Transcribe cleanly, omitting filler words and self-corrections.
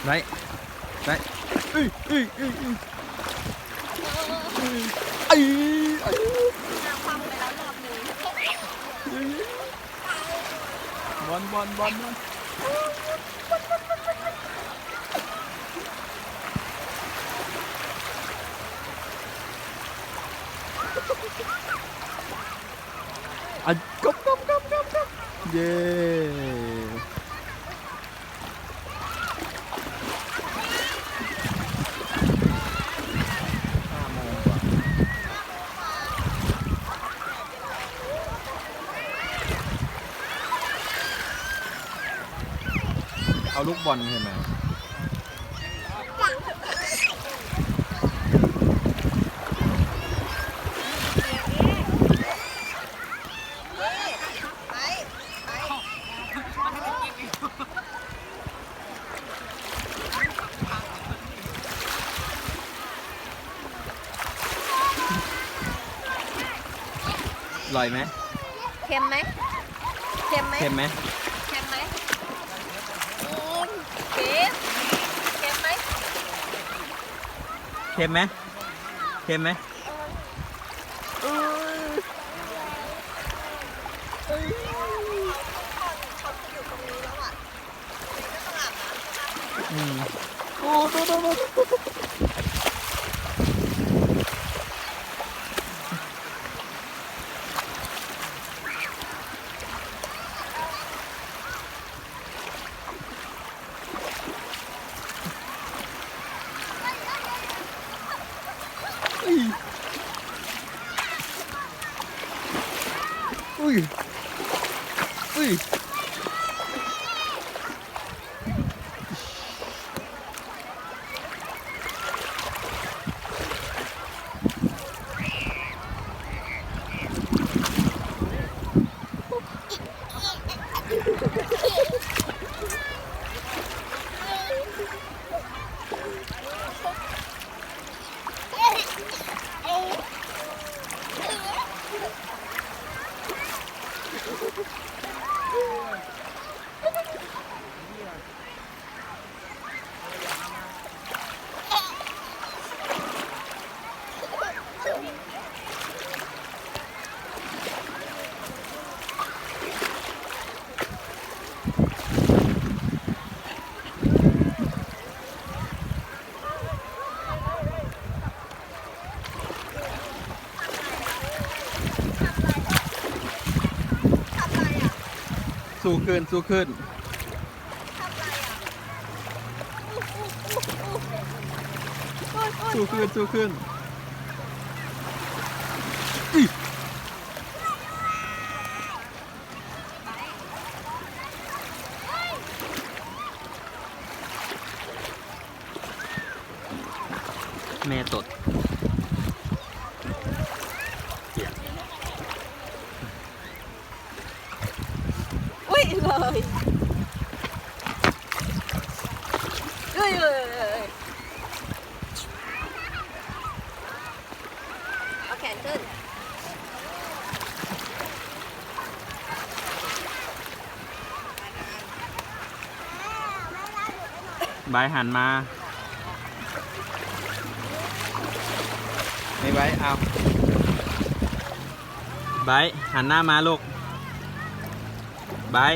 ได้ได้เอ้ยเอ้ยเอ้ยเอ้ยเอ้ยเอ้ย นาความไปแล้วรอบหนึ่ง บอลบอลบอลบอลอ่ะกบเย้5 โมงกว่าเอาลูกบอลใช่ไหมอร่อยไหม เค็มไหมเค็มไหม เค็มไหม เค็มไหมเค็มเค็มไหม เค็มไหมเค็มไหม เขาจะอยู่ตรงนี้แล้วอ่ะไม่ต้องอาบน้ำ อืมโอ้โหอุ้ยอุ้ยสู้ขึ้นสู้ขึ้นสู้ขึ้นสู้ขึ้นอิแม่ตดอุ้ยเลยอุ้ยเลยเอาแขนขึ้น บายหันมาไม่ไว้เอาบายหันหน้ามาลูกบาย